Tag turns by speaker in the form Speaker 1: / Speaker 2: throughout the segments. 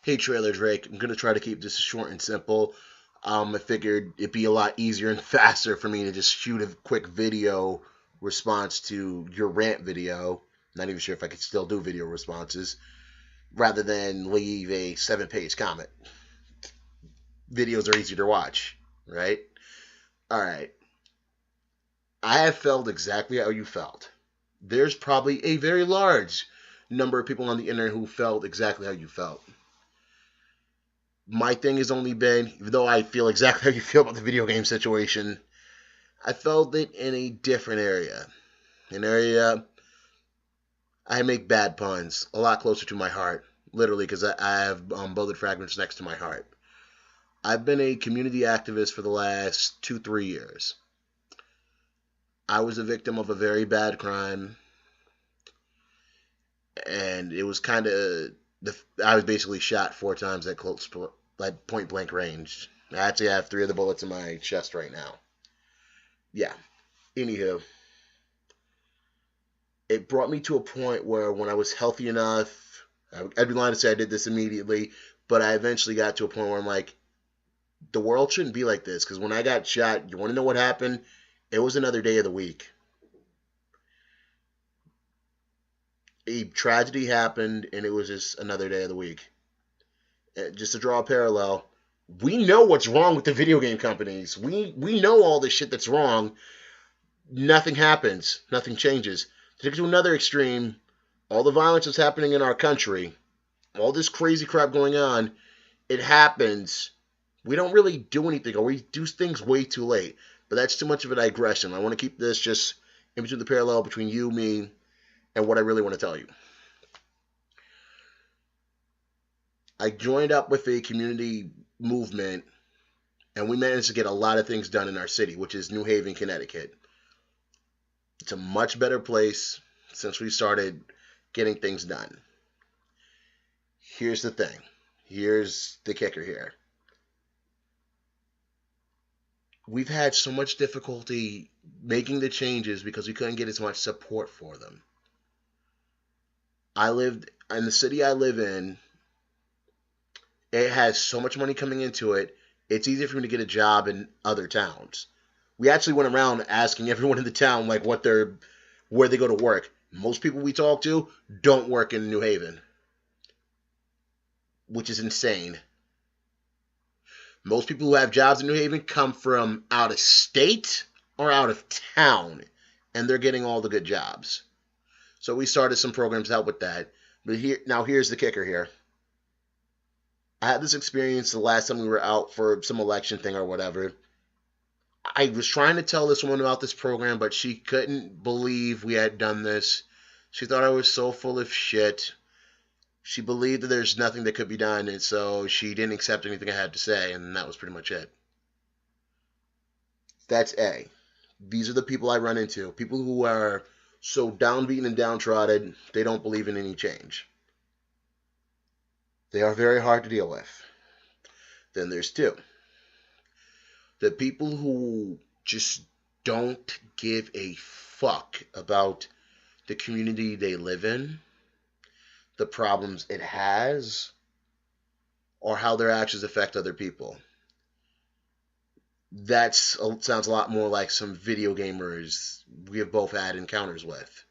Speaker 1: Hey, Trailer Drake. I'm gonna try to keep this short and simple. I figured it'd be a lot easier and faster for me to just shoot a quick video response to your rant video. Not even sure if I could still do video responses, rather than leave a 7-page comment. Videos are easier to watch, right? All right. I have felt exactly how you felt. There's probably a very large number of people on the internet who felt exactly how you felt. My thing has only been, even though I feel exactly how you feel about the video game situation, I felt it in a different area. An area I make bad puns a lot closer to my heart, literally, because I have bullet fragments next to my heart. I've been a community activist for the last 2, 3 years. I was a victim of a very bad crime, and it was kind of I was basically shot 4 times at close, like point blank range. I actually have 3 of the bullets in my chest right now. Yeah. Anywho, it brought me to a point where when I was healthy enough, I'd be lying to say I did this immediately, but I eventually got to a point where I'm like, the world shouldn't be like this. Because when I got shot, you want to know what happened? It was another day of the week. A tragedy happened, and it was just another day of the week. Just to draw a parallel, we know what's wrong with the video game companies. We know all the shit that's wrong. Nothing happens. Nothing changes. To take it to another extreme, all the violence that's happening in our country, all this crazy crap going on, it happens. We don't really do anything, or we do things way too late. But that's too much of a digression. I want to keep this just in between the parallel between you, me, and what I really want to tell you. I joined up with a community movement, and we managed to get a lot of things done in our city, which is New Haven, Connecticut. It's a much better place since we started getting things done. Here's the thing. Here's the kicker here. We've had so much difficulty making the changes because we couldn't get as much support for them. I lived in the city I live in. It has so much money coming into it. It's easier for me to get a job in other towns. We actually went around asking everyone in the town like where they go to work. Most people we talk to don't work in New Haven, which is insane. Most people who have jobs in New Haven come from out of state or out of town, and they're getting all the good jobs. So we started some programs to help with that. But here's the kicker here. I had this experience the last time we were out for some election thing or whatever. I was trying to tell this woman about this program, but she couldn't believe we had done this. She thought I was so full of shit. She believed that there's nothing that could be done, and so she didn't accept anything I had to say, and that was pretty much it. That's A. These are the people I run into. People who are so downbeaten and downtrodden, they don't believe in any change. They are very hard to deal with. Then there's 2. The people who just don't give a fuck about the community they live in, the problems it has, or how their actions affect other people. That sounds a lot more like some video gamers we have both had encounters with.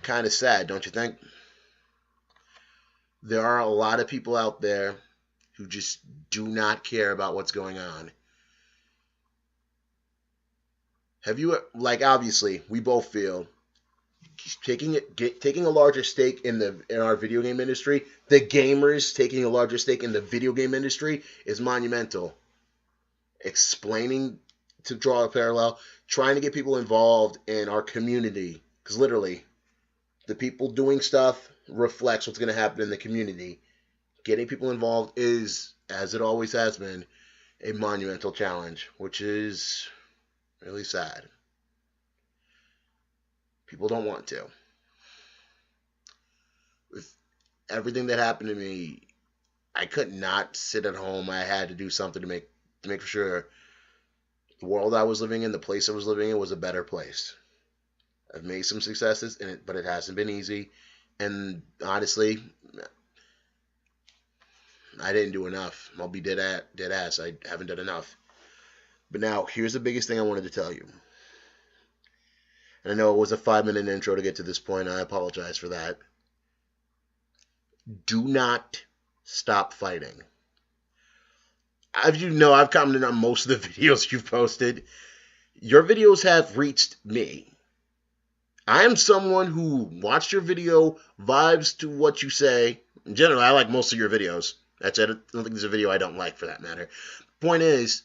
Speaker 1: Kind of sad, don't you think? There are a lot of people out there who just do not care about what's going on. Have you, like, obviously, we both feel taking a larger stake in our video game industry, the gamers taking a larger stake in the video game industry is monumental. Explaining, to draw a parallel, trying to get people involved in our community, because literally, the people doing stuff reflects what's going to happen in the community. Getting people involved is, as it always has been, a monumental challenge, which is really sad. People don't want to. With everything that happened to me, I could not sit at home. I had to do something to make for sure the world I was living in, the place I was living in, was a better place. I've made some successes in it, but it hasn't been easy. And honestly, I didn't do enough. I'll be dead ass. I haven't done enough. But now, here's the biggest thing I wanted to tell you. And I know it was a 5-minute intro to get to this point. I apologize for that. Do not stop fighting. As you know, I've commented on most of the videos you've posted. Your videos have reached me. I am someone who watched your video, vibes to what you say. In general, I like most of your videos. That's it. I don't think there's a video I don't like for that matter. Point is,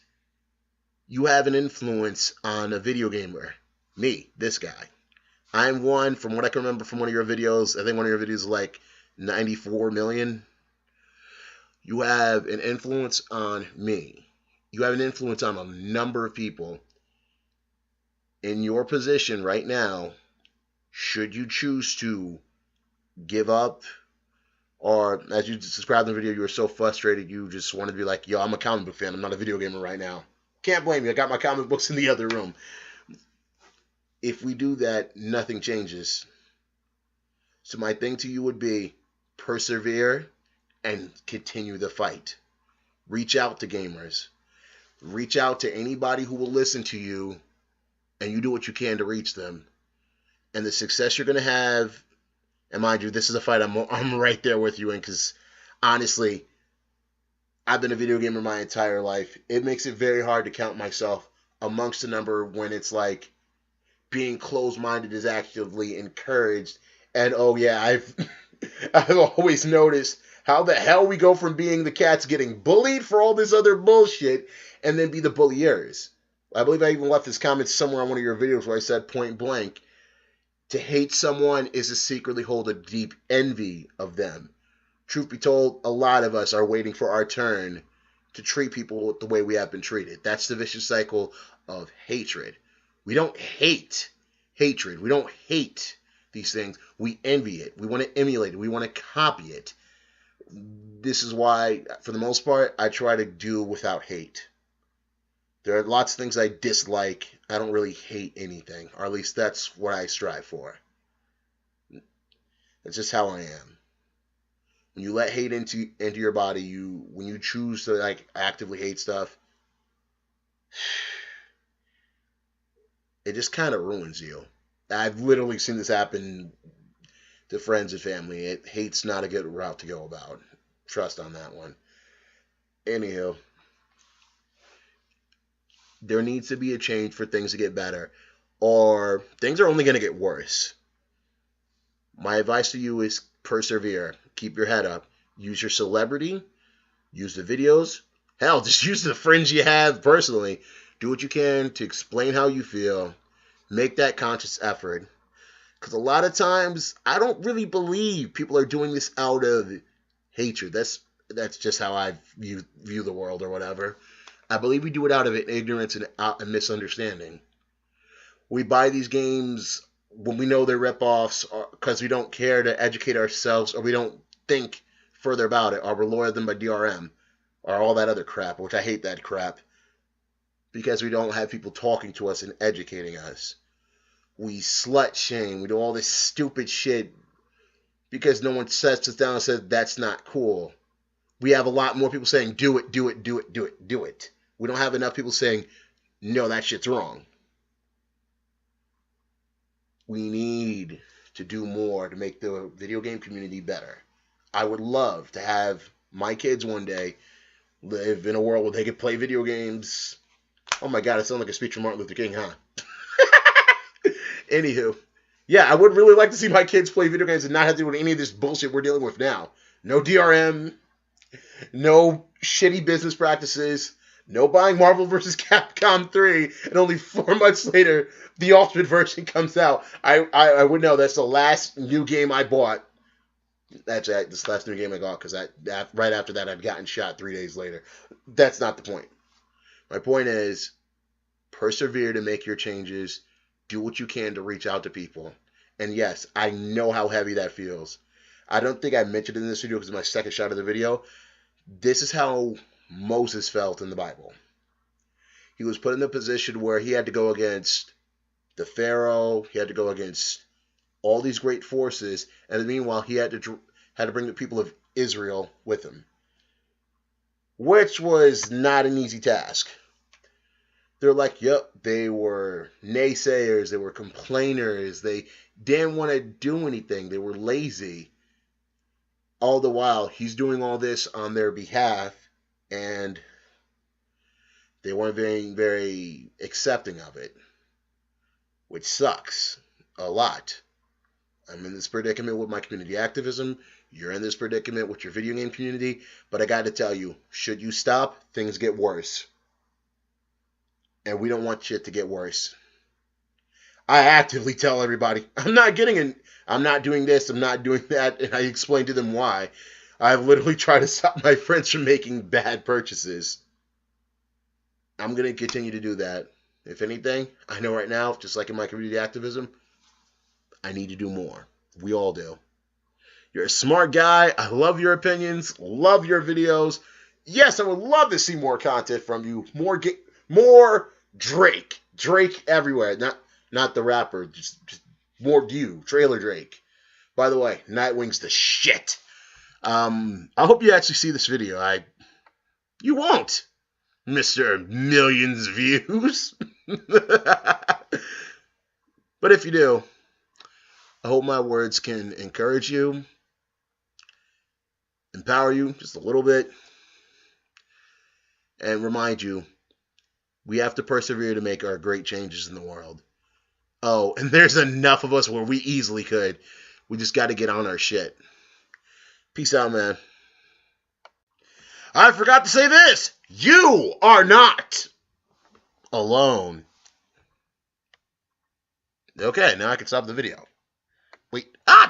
Speaker 1: you have an influence on a video gamer. Me, this guy. I'm one, from what I can remember from one of your videos, I think one of your videos is like 94 million. You have an influence on me. You have an influence on a number of people. In your position right now, should you choose to give up, or as you described in the video, you were so frustrated you just wanted to be like, yo, I'm a comic book fan, I'm not a video gamer right now. Can't blame you, I got my comic books in the other room. If we do that, nothing changes. So my thing to you would be, persevere and continue the fight. Reach out to gamers. Reach out to anybody who will listen to you, and you do what you can to reach them. And the success you're going to have, and mind you, this is a fight I'm right there with you in, because honestly, I've been a video gamer my entire life. It makes it very hard to count myself amongst the number when it's like being closed-minded is actively encouraged. And oh yeah, I've always noticed how the hell we go from being the cats getting bullied for all this other bullshit and then be the bulliers. I believe I even left this comment somewhere on one of your videos where I said point blank, to hate someone is to secretly hold a deep envy of them. Truth be told, a lot of us are waiting for our turn to treat people the way we have been treated. That's the vicious cycle of hatred. We don't hate hatred. We don't hate these things. We envy it. We want to emulate it. We want to copy it. This is why, for the most part, I try to do without hate. There are lots of things I dislike. I don't really hate anything, or at least that's what I strive for. That's just how I am. When you let hate into your body, when you choose to like actively hate stuff, it just kind of ruins you. I've literally seen this happen to friends and family. Hate's not a good route to go about. Trust on that one. Anywho, there needs to be a change for things to get better, or things are only going to get worse. My advice to you is persevere. Keep your head up. Use your celebrity. Use the videos. Hell, just use the friends you have personally. Do what you can to explain how you feel. Make that conscious effort. Because a lot of times, I don't really believe people are doing this out of hatred. That's just how I view the world or whatever. I believe we do it out of ignorance and misunderstanding. We buy these games when we know they're ripoffs because we don't care to educate ourselves, or we don't think further about it, or we're loyal to them by DRM or all that other crap, which I hate that crap, because we don't have people talking to us and educating us. We slut shame. We do all this stupid shit because no one sets us down and says that's not cool. We have a lot more people saying do it, do it, do it, do it, do it. We don't have enough people saying, no, that shit's wrong. We need to do more to make the video game community better. I would love to have my kids one day live in a world where they could play video games. Oh my God, it sounds like a speech from Martin Luther King, huh? Anywho, yeah, I would really like to see my kids play video games and not have to do any of this bullshit we're dealing with now. No DRM, no shitty business practices, no buying Marvel vs. Capcom 3, and only 4 months later, the Ultimate version comes out. I would know that's the last new game I bought. Actually, this last new game I got, because right after that, I'd gotten shot 3 days later. That's not the point. My point is, persevere to make your changes. Do what you can to reach out to people. And yes, I know how heavy that feels. I don't think I mentioned it in this video because it's my second shot of the video. This is how Moses felt in the Bible. He was put in a position where he had to go against the Pharaoh. He had to go against all these great forces. And meanwhile, he had to bring the people of Israel with him. which was not an easy task. They're like, yep, they were naysayers, they were complainers, they didn't want to do anything, they were lazy. All the while, he's doing all this on their behalf, and they weren't very accepting of it, which sucks a lot. I'm in this predicament with my community activism. You're in this predicament with your video game community. But I got to tell you, should you stop, things get worse. And we don't want shit to get worse. I actively tell everybody, I'm not doing this, I'm not doing that, and I explain to them why. I've literally tried to stop my friends from making bad purchases. I'm going to continue to do that. If anything, I know right now, just like in my community activism, I need to do more. We all do. You're a smart guy. I love your opinions. Love your videos. Yes, I would love to see more content from you. More Drake. Drake everywhere. Not the rapper. Just more you. Trailer Drake. By the way, Nightwing's the shit. I hope you actually see this video. You won't, Mr. Millions Views. But if you do, I hope my words can encourage you, empower you just a little bit, and remind you we have to persevere to make our great changes in the world. Oh, and there's enough of us where we easily could. We just got to get on our shit. Peace out, man. I forgot to say this. You are not alone. Okay, now I can stop the video. Wait. Ah!